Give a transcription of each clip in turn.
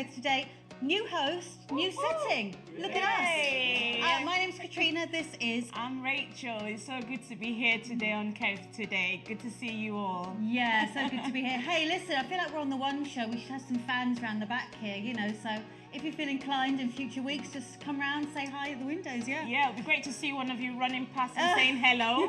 Kerith today. New host, new setting. Look at us. My name's Catrina. I'm Rachel. It's so good to be here today on Kerith Today. Good to see you all. Yeah, so good to be here. Hey, listen, I feel like we're on the One Show. We should have some fans around the back here, so if you feel inclined in future weeks, just come round, say hi at the windows, yeah? Yeah, it'd be great to see one of you running past and saying hello.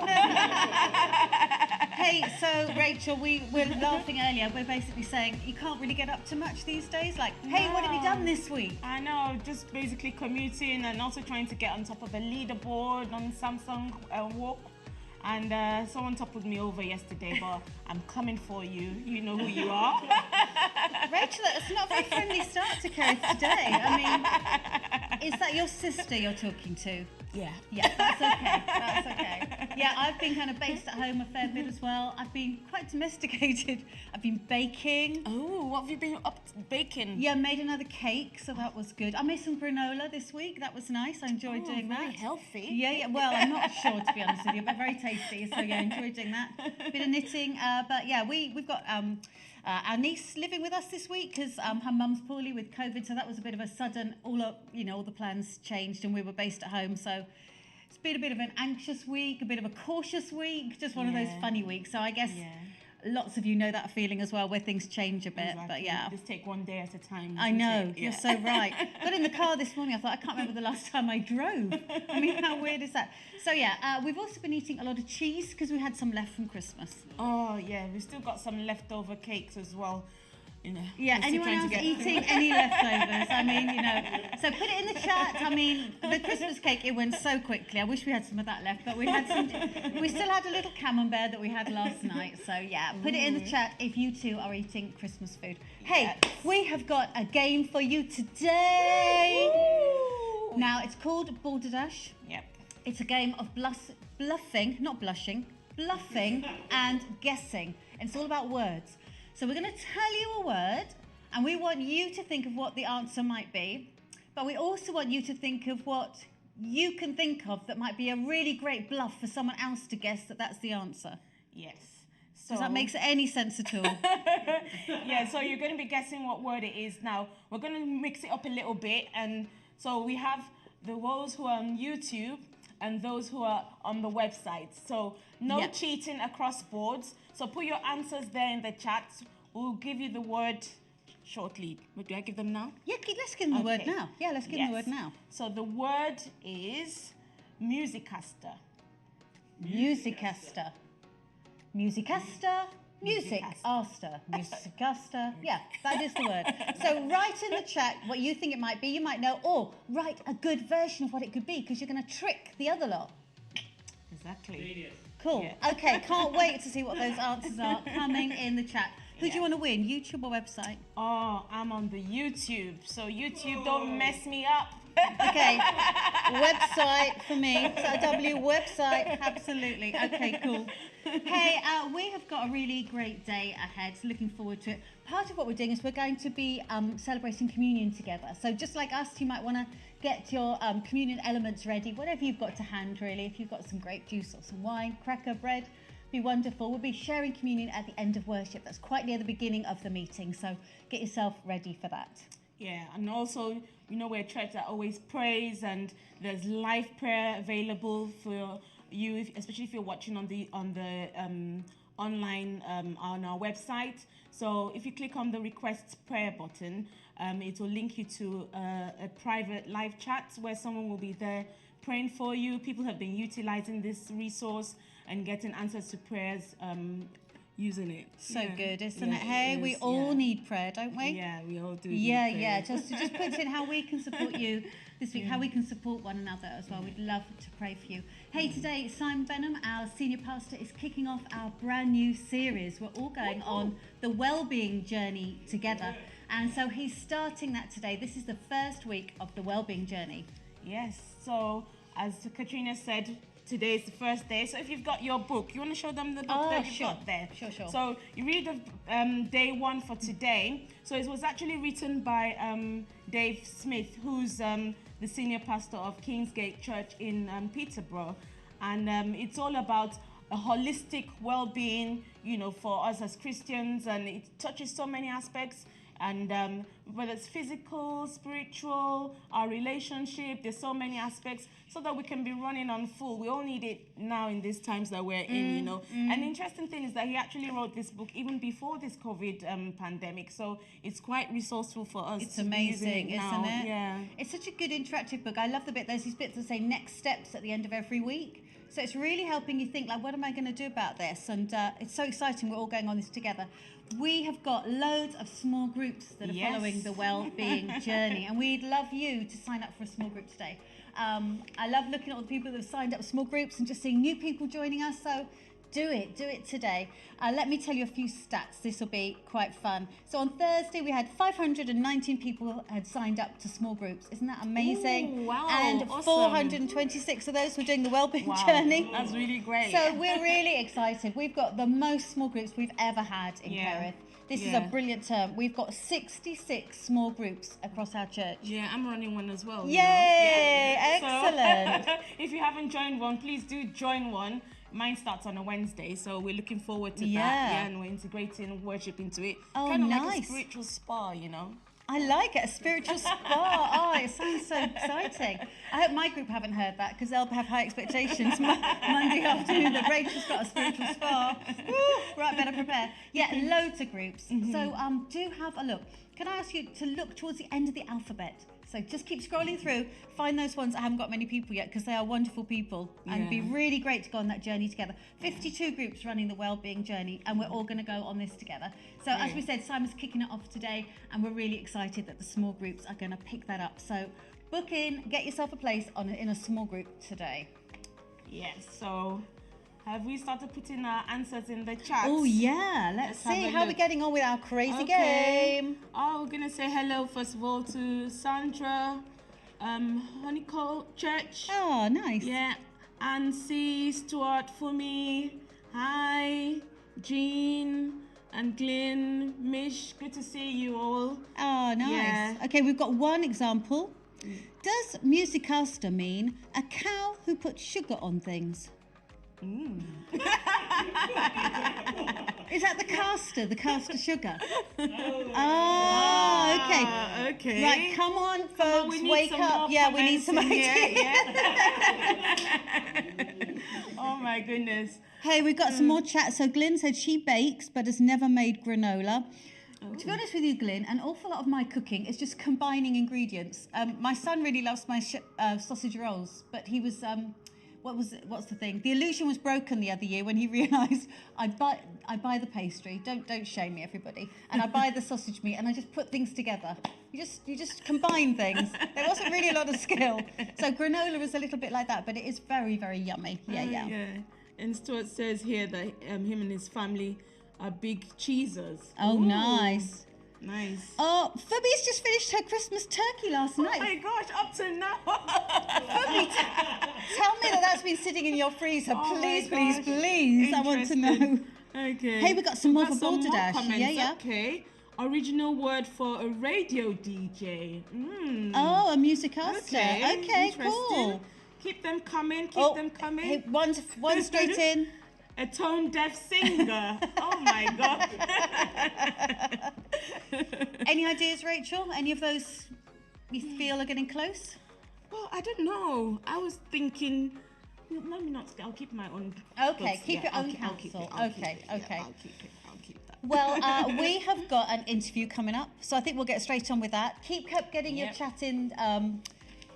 Hey, so Rachel, we were laughing earlier. We're basically saying you can't really get up to much these days. Like, hey, what have you done this week? I know, just basically commuting and also trying to get on top of a leaderboard on Samsung Walk. And someone toppled me over yesterday, but I'm coming for you. You know who you are. Rachel, it's not a very friendly start to Kerith today. I mean, is that your sister you're talking to? Yeah. Yeah, that's okay. That's okay. Yeah, I've been kind of based at home a fair bit as well. I've been quite domesticated. I've been baking. Oh, what have you been up to baking? Yeah, made another cake, so that was good. I made some granola this week. That was nice. I enjoyed doing that. Very healthy. Yeah. Well, I'm not sure, to be honest with you, but very tasty. So yeah, enjoyed doing that. Bit of knitting. But yeah, we've got our niece living with us this week because her mum's poorly with COVID, so that was a bit of a sudden, all the plans changed and we were based at home, so it's been a bit of an anxious week, a bit of a cautious week, just one of those funny weeks. So I guess lots of you know that feeling as well, where things change a bit. Exactly. But yeah. Just take one day at a time. I know, you're so right. Got in the car this morning, I thought, I can't remember the last time I drove. I mean, how weird is that? So yeah, we've also been eating a lot of cheese because we had some left from Christmas. Oh yeah, we've still got some leftover cakes as well. Yeah, anyone else eating any leftovers? I mean, so put it in the chat. I mean, the Christmas cake, it went so quickly. I wish we had some of that left, but we still had a little camembert that we had last night. So yeah, put it in the chat if you too are eating Christmas food. Hey, we have got a game for you today. Woo! Now, it's called Balderdash. Yep. It's a game of bluffing, not blushing, bluffing and guessing. And it's all about words. So we're going to tell you a word, and we want you to think of what the answer might be, but we also want you to think of what you can think of that might be a really great bluff for someone else to guess that that's the answer. Yes. Does that make any sense at all? Yeah, so you're going to be guessing what word it is. Now, we're going to mix it up a little bit, and so we have those who are on YouTube and those who are on the website. So no cheating across boards. So put your answers there in the chat. We'll give you the word shortly. Do I give them now? Yeah, let's give them the word now. Yeah, let's give them the word now. So the word is musicaster. Musicaster. Musicaster. Musicaster. Musicaster. Yeah, that is the word. So write in the chat what you think it might be. You might know, or write a good version of what it could be, because you're going to trick the other lot. Exactly. Genius. Cool. Yeah. Okay, can't wait to see what those answers are coming in the chat. Who do you want to win, YouTube or website? Oh, I'm on the YouTube. So YouTube, don't mess me up. Okay, website for me. So W website, absolutely. Okay, cool. Hey, we have got a really great day ahead. So looking forward to it. Part of what we're doing is we're going to be celebrating communion together. So just like us, you might want to get your communion elements ready, whatever you've got to hand, really. If you've got some grape juice or some wine, cracker, bread, be wonderful. We'll be sharing communion at the end of worship. That's quite near the beginning of the meeting. So get yourself ready for that. Yeah, and also, we're a church that always prays, and there's live prayer available for you, especially if you're watching on the online on our website. So if you click on the request prayer button, it will link you to a private live chat where someone will be there praying for you. People have been utilizing this resource and getting answers to prayers using it. So good, isn't it? Hey, we all need prayer, don't we? Yeah, we all do. Yeah. Just puts in how we can support you this week, how we can support one another as well. We'd love to pray for you. Hey, today Simon Benham, our senior pastor, is kicking off our brand new series. We're all going on the well-being journey together, and so he's starting that today. This is the first week of the well-being journey. Yes. So as Catrina said, today is the first day. So if you've got your book, you want to show them the book that you've got there? Sure. So you read of day one for today. So it was actually written by Dave Smith, who's the senior pastor of Kingsgate Church in Peterborough. And it's all about a holistic well-being, for us as Christians. And it touches so many aspects. And whether it's physical, spiritual, our relationship, there's so many aspects, so that we can be running on full. We all need it now in these times that we're in, you know. And the interesting thing is that he actually wrote this book even before this COVID pandemic, so it's quite resourceful for us. It's to be using amazing, it now. isn't it? Yeah. It's such a good interactive book. I love the bit, there's these bits that say next steps at the end of every week. So it's really helping you think, like, what am I going to do about this? And it's so exciting. We're all going on this together. We have got loads of small groups that are following the well-being journey, and we'd love you to sign up for a small group today. I love looking at all the people that have signed up for small groups and just seeing new people joining us. So do it today. Let me tell you a few stats. This will be quite fun. So on Thursday, we had 519 people had signed up to small groups. Isn't that amazing? Ooh, wow, and awesome. 426 of those were doing the wellbeing journey. That's really great. So we're really excited. We've got the most small groups we've ever had in Kerith. This is a brilliant term. We've got 66 small groups across our church. Yeah, I'm running one as well. Yay! Yeah. Excellent. So, if you haven't joined one, please do join one. Mine starts on a Wednesday, so we're looking forward to that. Yeah, and we're integrating worship into it. Oh, kind of nice. like a spiritual spa, you know. I like it, a spiritual spa. Oh, it sounds so exciting. I hope my group haven't heard that, because they'll have high expectations Monday afternoon that Rachel's got a spiritual spa. Woo, right, better prepare. Yeah, loads of groups. So do have a look. Can I ask you to look towards the end of the alphabet? So just keep scrolling through, find those ones that haven't got many people yet, because they are wonderful people, and it'd be really great to go on that journey together. 52 groups running the wellbeing journey, and we're all going to go on this together. So as we said, Simon's kicking it off today, and we're really excited that the small groups are going to pick that up. So book in, get yourself a place in a small group today. Yes, so have we started putting our answers in the chat? Oh yeah, let's see how we're getting on with our crazy game. Oh, we're going to say hello first of all to Sandra, Honeycomb Church. Oh, nice. Yeah, Ansi, Stuart, Fumi, hi, Jean and Glyn, Mish, good to see you all. Oh, nice. Yeah. Okay, we've got one example. Does musicaster mean a cow who puts sugar on things? Is that the caster sugar? Oh, okay. Okay. Right, come on, folks, wake up. Yeah, we need some ideas. Oh my goodness. Hey, we've got some more chat. So Glyn said she bakes but has never made granola. To be honest with you, Glyn, an awful lot of my cooking is just combining ingredients. My son really loves my sausage rolls, but he was... what's the thing? The illusion was broken the other year when he realised I buy the pastry. Don't shame me, everybody. And I buy the sausage meat, and I just put things together. You just combine things. There wasn't really a lot of skill. So granola is a little bit like that, but it is very, very yummy. Yeah. And Stuart says here that him and his family are big cheesers. Oh, Ooh. Nice. Oh, Phoebe's just finished her Christmas turkey last night. Oh my gosh, up to now. Phoebe, tell me that's been sitting in your freezer. Oh Please. I want to know. Okay. Hey, we got some more for Balderdash. Yeah. Okay. Original word for a radio DJ. Oh, a musicaster. Okay, cool. Keep them coming. Hey, one straight in. A tone-deaf singer. Oh my God. Any ideas, Rachel? Any of those you feel are getting close? Well, I don't know. I was thinking, let me not. I'll keep my own. Okay, keep your own counsel. Okay. I'll keep that. Well, we have got an interview coming up, so I think we'll get straight on with that. Keep getting your chat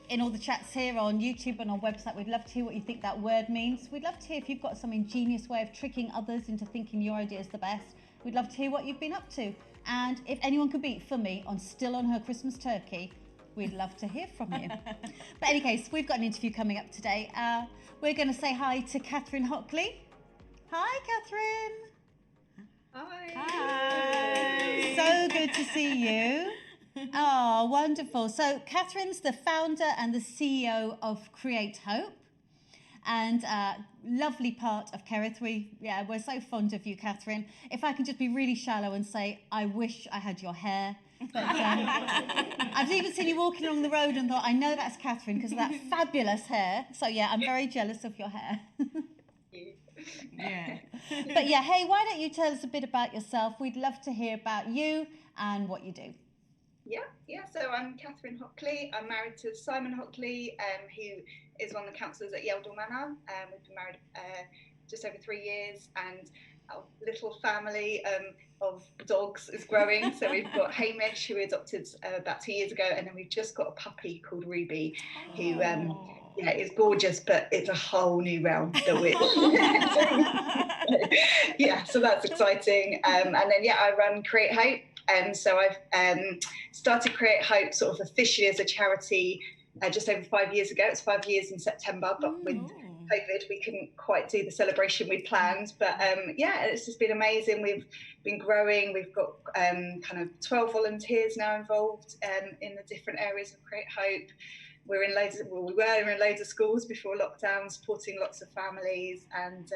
in all the chats here on YouTube and on website. We'd love to hear what you think that word means. We'd love to hear if you've got some ingenious way of tricking others into thinking your idea is the best. We'd love to hear what you've been up to. And if anyone can beat Fumi still on her Christmas turkey, we'd love to hear from you. But in any case, we've got an interview coming up today. We're going to say hi to Catherine Hockley. Hi, Catherine. Hi. So good to see you. Oh, wonderful. So Catherine's the founder and the CEO of Create Hope, and lovely part of Kerith. We're so fond of you, Catherine. If I can just be really shallow and say, I wish I had your hair. But I've even seen you walking along the road and thought, I know that's Catherine because of that fabulous hair. So yeah, I'm very jealous of your hair. Yeah. But yeah, hey, why don't you tell us a bit about yourself? We'd love to hear about you and what you do. Yeah. So I'm Catherine Hockley. I'm married to Simon Hockley, who is one of the councillors at Yeldall Manor. We've been married just over 3 years, and our little family of dogs is growing. So we've got Hamish, who we adopted about 2 years ago, and then we've just got a puppy called Ruby, who is gorgeous, but it's a whole new realm that we're so that's exciting. And then I run Create Hope. So I've started Create Hope sort of officially as a charity just over 5 years ago. It's 5 years in September, but with COVID, we couldn't quite do the celebration we'd planned. But it's just been amazing. We've been growing. We've got kind of 12 volunteers now involved in the different areas of Create Hope. We were in loads of schools before lockdown, supporting lots of families, and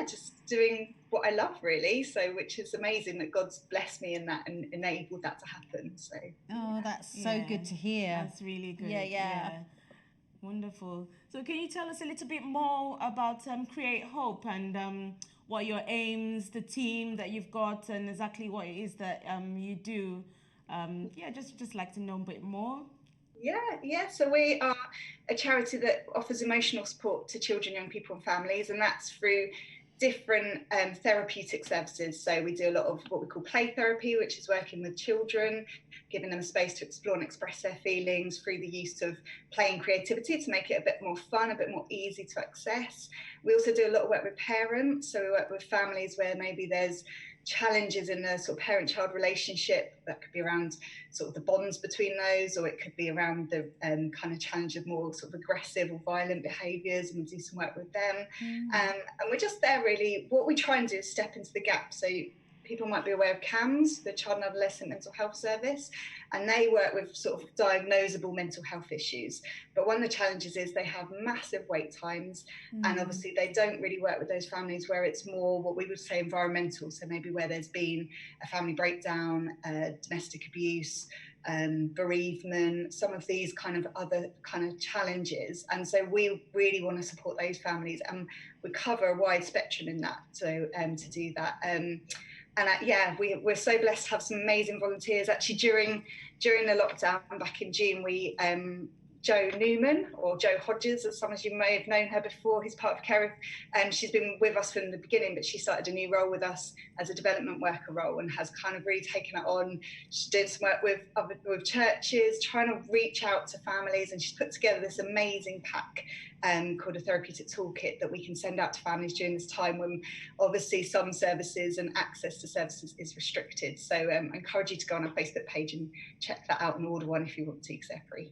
just doing what I love, really. So, which is amazing that God's blessed me in that and enabled that to happen. So, that's so good to hear. That's really good. Yeah. Wonderful. So, can you tell us a little bit more about Create Hope and what your aims, the team that you've got, and exactly what it is that you do? Just like to know a bit more. Yeah. So we are a charity that offers emotional support to children, young people and families, and that's through different therapeutic services. So we do a lot of what we call play therapy, which is working with children, giving them a space to explore and express their feelings through the use of play and creativity to make it a bit more fun, a bit more easy to access. We also do a lot of work with parents. So we work with families where maybe there's challenges in the sort of parent-child relationship. That could be around sort of the bonds between those, or it could be around the kind of challenge of more sort of aggressive or violent behaviours, and we do some work with them. And we're just there, really. What we try and do is step into the gap. So people might be aware of CAMS, the Child and Adolescent Mental Health Service, and they work with sort of diagnosable mental health issues. But one of the challenges is they have massive wait times, and obviously they don't really work with those families where it's more what we would say environmental, so maybe where there's been a family breakdown, domestic abuse, bereavement, some of these kind of other kind of challenges. And so we really want to support those families, and we cover a wide spectrum in that, so to do that. We're so blessed to have some amazing volunteers. Actually, during the lockdown back in June, we Jo Newman, or Jo Hodges, as some of you may have known her before, who's part of Kerith, and she's been with us from the beginning, but she started a new role with us as a development worker role and has kind of really taken it on. She's doing some work with churches, trying to reach out to families, and she's put together this amazing pack called a therapeutic toolkit that we can send out to families during this time when obviously some services and access to services is restricted. So I encourage you to go on our Facebook page and check that out and order one if you want to, because they're free.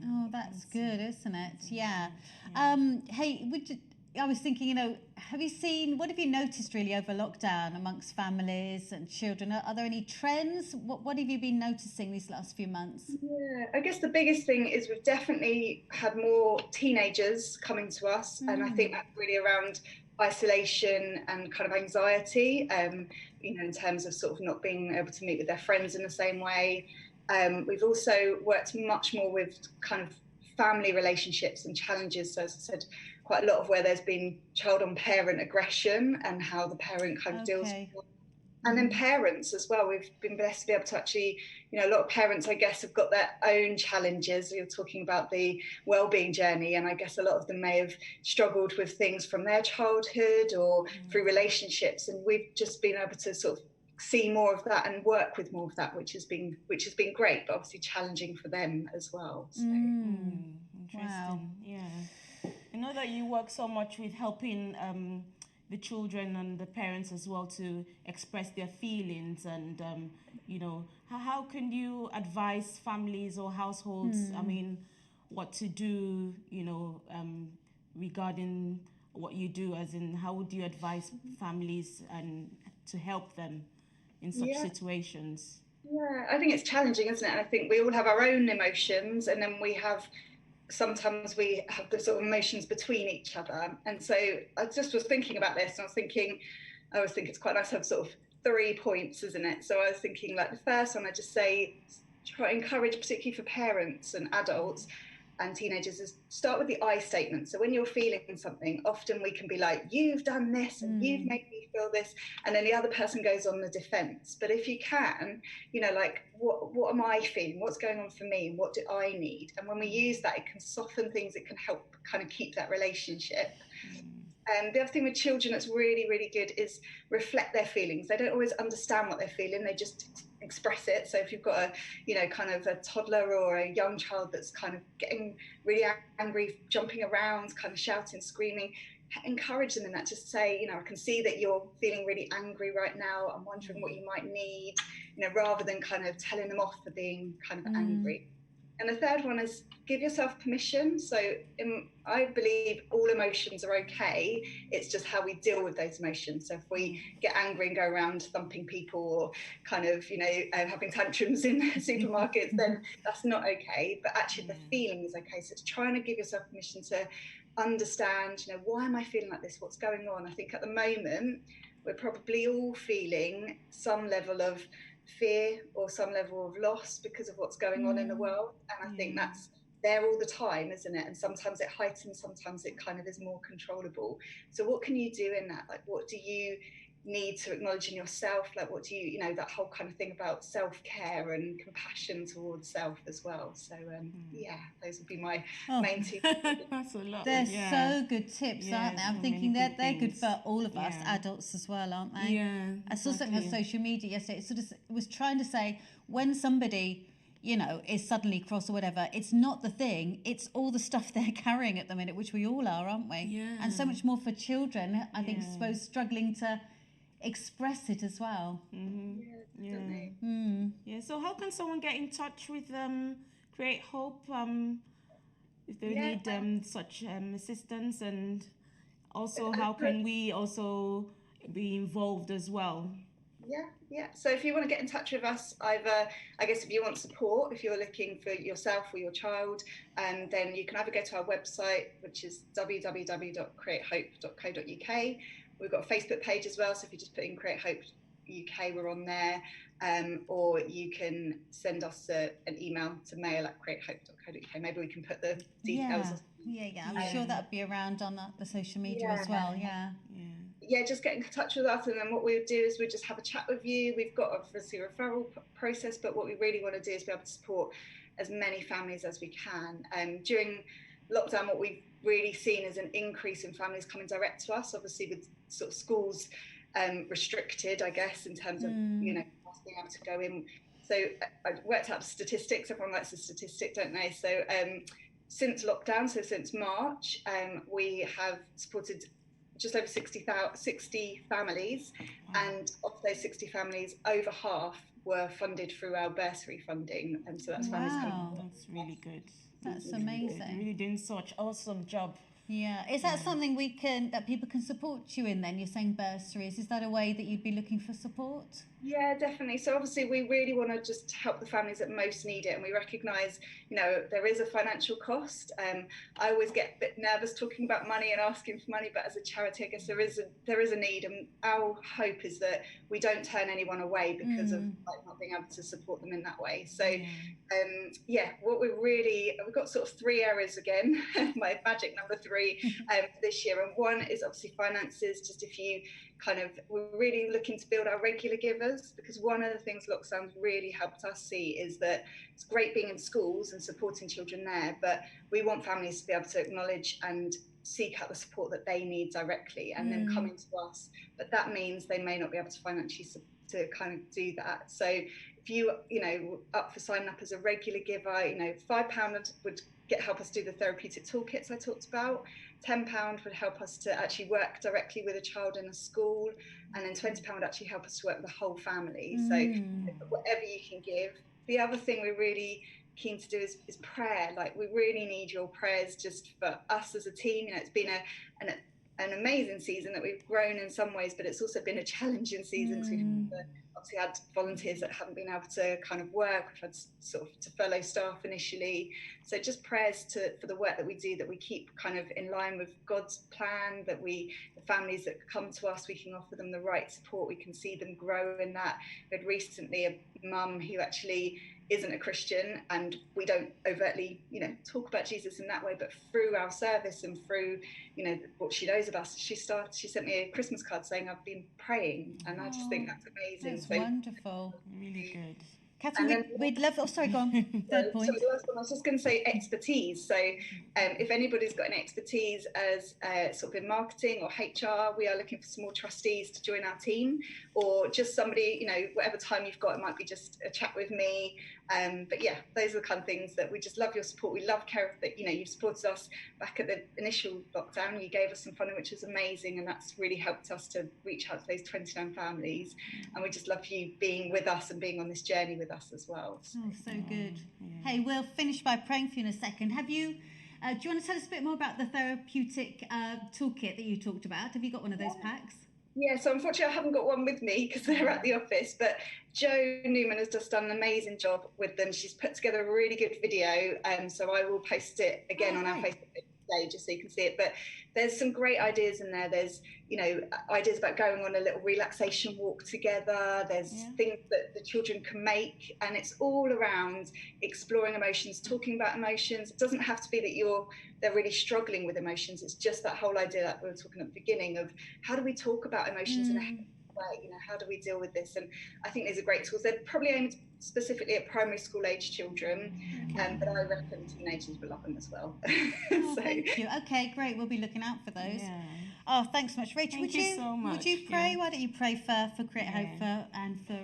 Oh, that's good, isn't it? Yeah. Hey, I was thinking, what have you noticed really over lockdown amongst families and children? Are there any trends? What have you been noticing these last few months? Yeah, I guess the biggest thing is we've definitely had more teenagers coming to us, and I think that's really around isolation and kind of anxiety, in terms of sort of not being able to meet with their friends in the same way. We've also worked much more with kind of family relationships and challenges. So as I said, quite a lot of where there's been child on parent aggression and how the parent kind of deals with it. And then parents as well. We've been blessed to be able to actually, a lot of parents, I guess, have got their own challenges. You're talking about the wellbeing journey, and I guess a lot of them may have struggled with things from their childhood or through relationships. And we've just been able to sort of see more of that and work with more of that, which has been great, but obviously challenging for them as well. So. Interesting. Wow. Yeah. I know that you work so much with helping the children and the parents as well to express their feelings, and how can you advise families or households, what to do, regarding what you do, as in how would you advise families and to help them in such situations? Yeah, I think it's challenging, isn't it? And I think we all have our own emotions, and then sometimes we have the sort of emotions between each other. And so I just was thinking about this, and I always think it's quite nice to have sort of 3 points, isn't it? So I was thinking, like, the first one, I just say, try to encourage, particularly for parents and adults, and teenagers is start with the I statement. So when you're feeling something, often we can be like, you've done this and you've made me feel this, and then the other person goes on the defense. But if you can, like, what am I feeling? What's going on for me? What do I need? And when we use that, it can soften things. It can help kind of keep that relationship. The other thing with children that's really, really good is reflect their feelings. They don't always understand what they're feeling. They just express it. So if you've got kind of a toddler or a young child that's kind of getting really angry, jumping around, kind of shouting, screaming, encourage them in that. Just say, I can see that you're feeling really angry right now. I'm wondering what you might need, rather than kind of telling them off for being kind of angry. And the third one is give yourself permission. So I believe all emotions are okay. It's just how we deal with those emotions. So if we get angry and go around thumping people or kind of, having tantrums in supermarkets, then that's not okay. But actually the feeling is okay. So it's trying to give yourself permission to understand, why am I feeling like this? What's going on? I think at the moment, we're probably all feeling some level of fear or some level of loss because of what's going on in the world, and I think that's there all the time, isn't it? And sometimes it heightens, sometimes it kind of is more controllable. So what can you do in that? Like, what do you need to acknowledge in yourself? Like, what do you that whole kind of thing about self-care and compassion towards self as well. So those would be my main two. That's a lot. They're so good tips, aren't they? I'm thinking they're good for all of us, adults as well, aren't they? Yeah. I saw something on social media yesterday. It was trying to say when somebody is suddenly cross or whatever, it's not the thing, it's all the stuff they're carrying at the minute, which we all are, aren't we? Yeah. And so much more for children, I think, suppose struggling to express it as well. Yeah. So how can someone get in touch with Create Hope if they need such assistance, and also how can we also be involved as well? Yeah. So if you want to get in touch with us, either, I guess, if you want support, if you're looking for yourself or your child, then you can either go to our website, which is www.createhope.co.uk. We've got a Facebook page as well, so if you just put in Create Hope UK, we're on there. Or you can send us an email to mail@createhope.co.uk. Maybe we can put the details. Yeah. I'm sure that'll be around on the social media as well. Yeah, just get in touch with us, and then what we would do is we'd just have a chat with you. We've got obviously a referral process, but what we really want to do is be able to support as many families as we can. During lockdown, what we've really seen is an increase in families coming direct to us, obviously with sort of schools restricted, I guess, in terms of us being able to go in. So I worked out statistics. Everyone likes a statistic, don't they? So since lockdown, so since March, we have supported just over 60 families, and of those 60 families, over half were funded through our bursary funding, and so that's families coming. That's really good. That's amazing. You're really doing such awesome job. Yeah. Is that something that people can support you in then? You're saying bursaries. Is that a way that you'd be looking for support? Yeah, definitely. So obviously we really want to just help the families that most need it, and we recognise, there is a financial cost. I always get a bit nervous talking about money and asking for money, but as a charity, I guess there is a need, and our hope is that we don't turn anyone away because of not being able to support them in that way. So what we've got sort of 3 areas again, my magic number 3 this year, and one is obviously finances. Just if you we're really looking to build our regular givers, because one of the things lockdown's really helped us see is that it's great being in schools and supporting children there, but we want families to be able to acknowledge and seek out the support that they need directly and then coming to us. But that means they may not be able to financially to kind of do that. So if you up for signing up as a regular giver, £5 would help us do the therapeutic toolkits I talked about. £10 would help us to actually work directly with a child in a school, and then £20 would actually help us to work with the whole family. So whatever you can give. The other thing we're really keen to do is prayer. Like, we really need your prayers just for us as a team. It's been an amazing season that we've grown in some ways, but it's also been a challenging season. So we've obviously had volunteers that haven't been able to kind of work. We've had sort of to furlough staff initially. So just prayers for the work that we do, that we keep kind of in line with God's plan, that the families that come to us, we can offer them the right support, we can see them grow in that. We had recently a mum who actually isn't a Christian, and we don't overtly, talk about Jesus in that way, but through our service and through, what she knows of us, she sent me a Christmas card saying, I've been praying, and I just think that's amazing. That's wonderful. Really good. Catherine, we'd love. Oh, sorry, go on. Third point. So the last one, I was just going to say expertise. So, if anybody's got any expertise as sort of in marketing or HR, we are looking for some more trustees to join our team, or just somebody, whatever time you've got. It might be just a chat with me. But yeah, those are the kind of things that we just love your support. We love, Kerith, that you've supported us back at the initial lockdown. You gave us some funding, which was amazing, and that's really helped us to reach out to those 29 families. And we just love you being with us and being on this journey with us as well. Oh, so good. Yeah. Hey, we'll finish by praying for you in a second. Have you? Do you want to tell us a bit more about the therapeutic toolkit that you talked about? Have you got one of those packs? Yeah, so unfortunately I haven't got one with me because they're at the office, but Jo Newman has just done an amazing job with them. She's put together a really good video, so I will post it again on our Facebook page today just so you can see it. But there's some great ideas in there. There's, ideas about going on a little relaxation walk together. There's things that the children can make, and it's all around exploring emotions, talking about emotions. It doesn't have to be that they're really struggling with emotions. It's just that whole idea that we were talking at the beginning of how do we talk about emotions in a healthy way, how do we deal with this? And I think these are great tools. They're probably aimed specifically at primary school age children, but I reckon teenagers will love them as well. Thank you. Okay, great. We'll be looking out for those. Yeah. Oh, thanks so much, Rachel. Thank you so much. Would you pray? Why don't you pray for Create Hope and for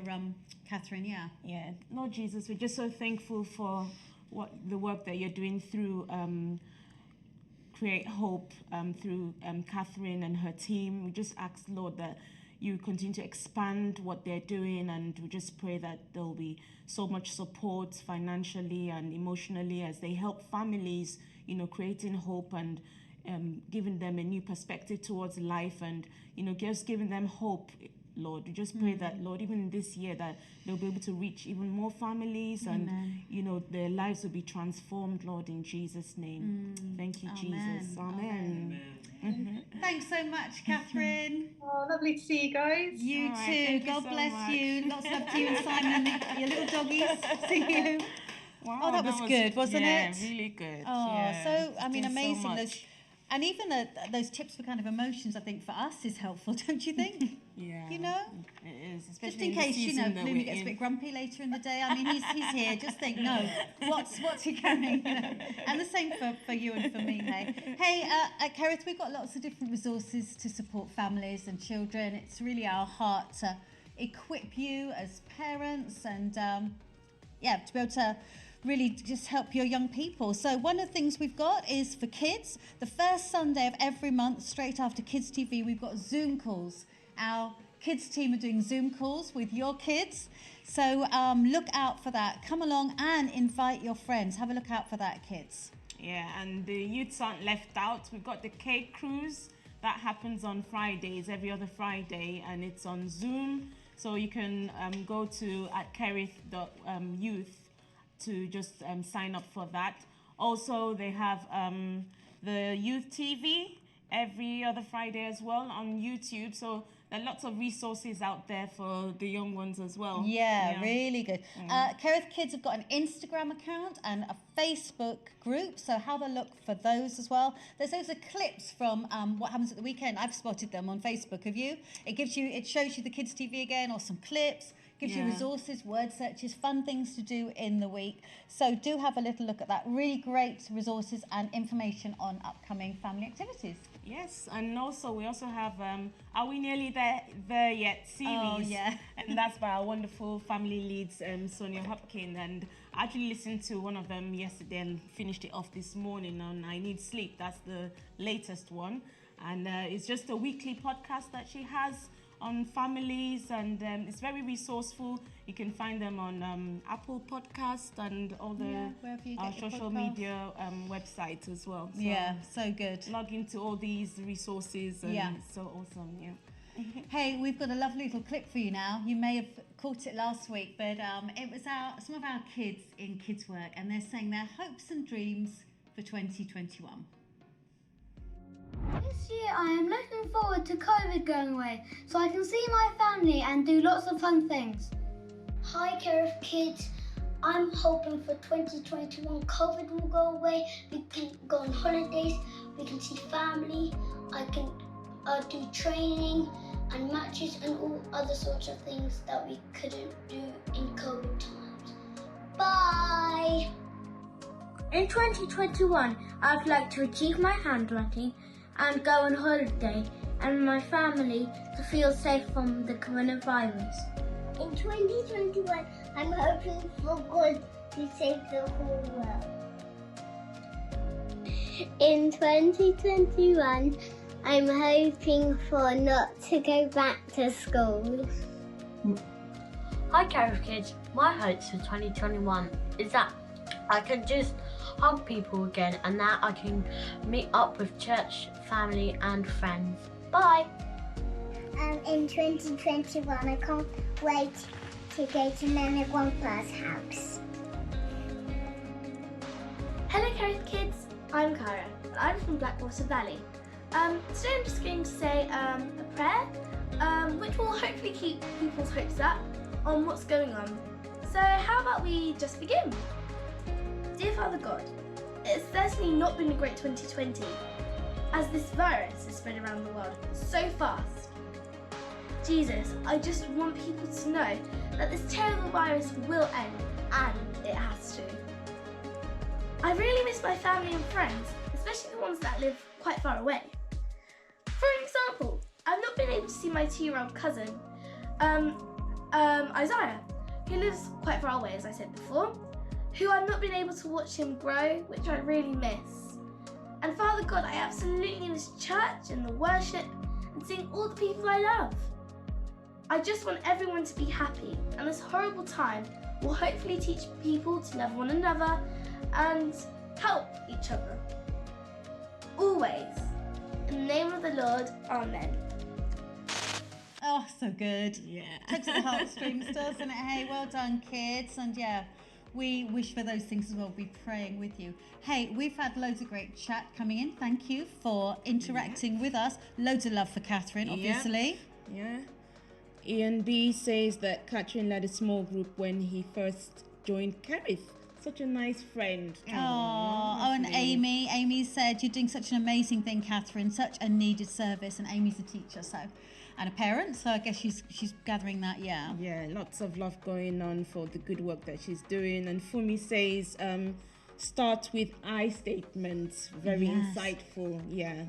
Catherine? Yeah. Lord Jesus, we're just so thankful for the work that you're doing through Create Hope, through Catherine and her team. We just ask, Lord, that you continue to expand what they're doing, and we just pray that there'll be so much support financially and emotionally as they help families, creating hope and giving them a new perspective towards life, and just giving them hope. Lord, we just pray that, Lord, even this year that they'll be able to reach even more families. Amen. And, their lives will be transformed, Lord, in Jesus' name. Thank you, Amen. Jesus. Amen. Amen. Thanks so much, Catherine. Oh, lovely to see you guys. You too. God bless you. Lots of love to you and Simon, your little doggies. See you. Wow, oh, that was good, wasn't it? Yeah, really good. Oh, so, amazing. And even those tips for kind of emotions, I think, for us is helpful, don't you think? Yeah. It is. Especially just in case, Plumie gets a bit grumpy later in the day. I mean, he's here. Just think, no, what's he carrying? And the same for you and for me, hey? Hey, at Kerith, we've got lots of different resources to support families and children. It's really our heart to equip you as parents and, to be able to really just help your young people. So one of the things we've got is for kids. The first Sunday of every month, straight after Kids TV, we've got Zoom calls. Our kids team are doing Zoom calls with your kids. So look out for that. Come along and invite your friends. Have a look out for that, kids. Yeah, and the youths aren't left out. We've got the Cake Cruise. That happens on Fridays, every other Friday, and it's on Zoom. So you can go to at kerith.youth to just sign up for that. Also, they have the Youth TV every other Friday as well on YouTube. So there are lots of resources out there for the young ones as well. Yeah. Really good. Kerith Kids have got an Instagram account and a Facebook group, so have a look for those as well. There's those are clips from what happens at the weekend. I've spotted them on Facebook. Have you? It shows you the Kids TV again, or some clips. Gives you resources, word searches, fun things to do in the week. So do have a little look at that. Really great resources and information on upcoming family activities. Yes, and also we also have Are We Nearly There Yet series. Oh, yeah. And that's by our wonderful family leads, Sonia Hopkins. And I actually listened to one of them yesterday and finished it off this morning on I Need Sleep. That's the latest one. And it's just a weekly podcast that she has on families, and it's very resourceful. You can find them on Apple Podcast and all the social media websites as well. So so good. Log into all these resources, and it's so awesome. Hey, we've got a lovely little clip for you now. You may have caught it last week, but it was some of our kids in Kids Work, and they're saying their hopes and dreams for 2021. This year I am looking forward to COVID going away so I can see my family and do lots of fun things. Hi Kerith Kids, I'm hoping for 2021 COVID will go away, we can go on holidays, we can see family, I can do training and matches and all other sorts of things that we couldn't do in COVID times. Bye! In 2021, I'd like to achieve my handwriting and go on holiday and my family to feel safe from the coronavirus. In 2021, I'm hoping for God to save the whole world. In 2021, I'm hoping for not to go back to school. Hi Kerith kids, my hopes for 2021 is that I can just hug people again and that I can meet up with church, family and friends. Bye! In 2021, I can't wait to go to Nana Grandpa's house. Hello Kerith kids, I'm Cara and I'm from Blackwater Valley. Today I'm just going to say a prayer which will hopefully keep people's hopes up on what's going on. So how about we just begin? Dear Father God, it's certainly not been a great 2020 as this virus has spread around the world so fast. Jesus, I just want people to know that this terrible virus will end, and it has to. I really miss my family and friends, especially the ones that live quite far away. For example, I've not been able to see my 2-year-old cousin, Isaiah, who lives quite far away, as I said before, who I've not been able to watch him grow, which I really miss. And Father God, I absolutely miss church and the worship and seeing all the people I love. I just want everyone to be happy, and this horrible time will hopefully teach people to love one another and help each other. Always. In the name of the Lord, Amen. Oh, so good. Yeah. Tugs at the heartstrings, doesn't it? Hey, well done, kids. And yeah, we wish for those things as well. We'll be praying with you. Hey, we've had loads of great chat coming in. Thank you for interacting with us. Loads of love for Catherine, obviously. Yeah. Ian B says that Catherine led a small group when he first joined Kerith. Such a nice friend. Oh, and Amy said, you're doing such an amazing thing, Catherine. Such a needed service. And Amy's a teacher, so, and a parent. So I guess she's gathering that, yeah. Yeah, lots of love going on for the good work that she's doing. And Fumi says, start with I statements. Very insightful. Yeah.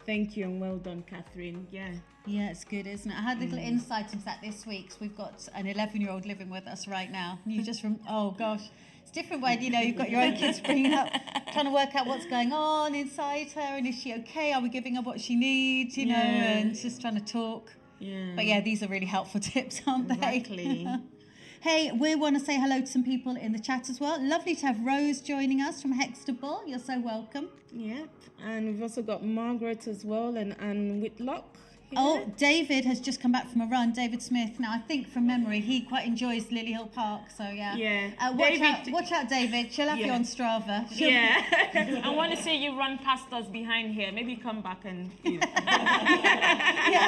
Thank you and well done, Catherine. Yeah. Yeah, it's good, isn't it? I had a little insight into that this week. So we've got an 11-year-old living with us right now. And you just oh gosh, it's different when, you've got your own kids bringing up, trying to work out what's going on inside her and is she okay? Are we giving her what she needs, know, and just trying to talk. Yeah. But yeah, these are really helpful tips, aren't they? Exactly. Hey, we want to say hello to some people in the chat as well. Lovely to have Rose joining us from Hextable. You're so welcome. Yep. And we've also got Margaret as well and Whitlock. Yeah. Oh, David has just come back from a run. David Smith. Now, I think from memory, he quite enjoys Lily Hill Park. So, yeah. Yeah. Watch out, David. She'll have you on Strava. I want to see you run past us behind here. Maybe come back and yeah,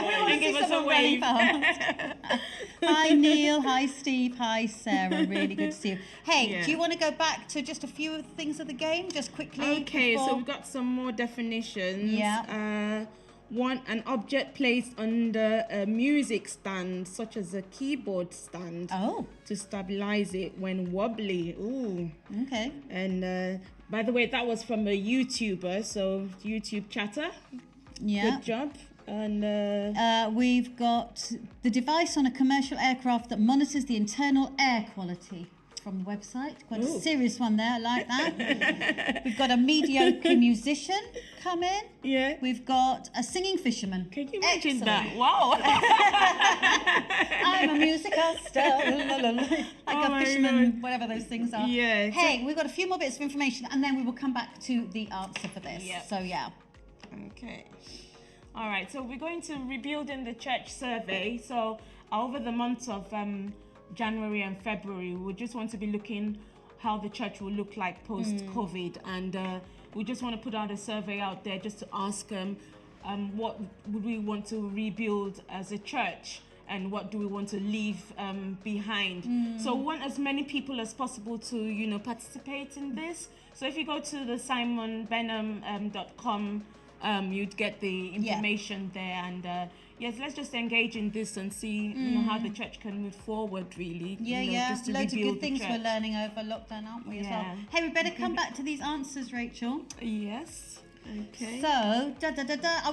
we want to see someone really fast. Hi, Neil. Hi, Steve. Hi, Sarah. Really good to see you. Hey, do you want to go back to just a few of the things of the game, just quickly? Okay, so we've got some more definitions. Yeah. One, an object placed under a music stand, such as a keyboard stand, to stabilize it when wobbly. Ooh. Okay. And by the way, that was from a YouTuber, so YouTube chatter. Yeah. Good job. And we've got the device on a commercial aircraft that monitors the internal air quality. From the website. Quite a serious one there, I like that. We've got a mediocre musician come in. Yeah. We've got a singing fisherman. Can you imagine Excellent. that? Wow. I'm a musical star. Like a fisherman, whatever those things are. Yeah. Hey, we've got a few more bits of information and then we will come back to the answer for this. Yep. So, yeah. Okay. All right. So we're going to Rebuilding the Church survey. So over the months of January and February, we just want to be looking how the church will look like post-COVID, and we just want to put out a survey out there just to ask what would we want to rebuild as a church, and what do we want to leave behind. So we want as many people as possible to, participate in this. So if you go to the simonbenham.com, you'd get the information there. And yes, let's just engage in this and see how the church can move forward, really. Just to Loads of rebuild good things the we're church. learning over lockdown, aren't we, as well? Hey, we better come back to these answers, Rachel. Yes. Okay. So, are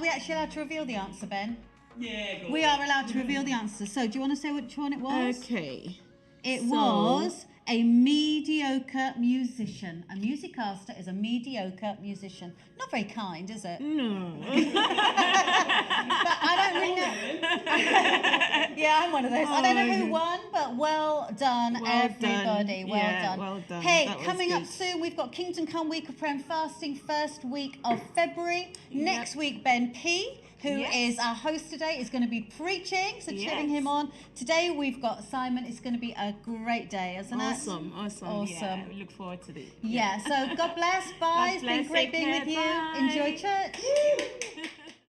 we actually allowed to reveal the answer, Ben? Yeah, go We are allowed to reveal the answer. So, do you want to say which one it was? Okay. It was a mediocre musician. A musicaster is a mediocre musician. Not very kind, is it? No. But I don't really know. Yeah, I'm one of those. I don't know who won, but well done, everybody. Well done. Well done. Hey, That was coming up good. soon, we've got Kingdom Come Week of Prayer and Fasting, first week of February. Next week, Ben P, who is our host today, is going to be preaching, so cheering him on. Today we've got Simon. It's going to be a great day, isn't it? Awesome. Yeah, we look forward to it. Yeah, so God bless. Bye. It's been bless. great Take being care. with you. Bye. Enjoy church.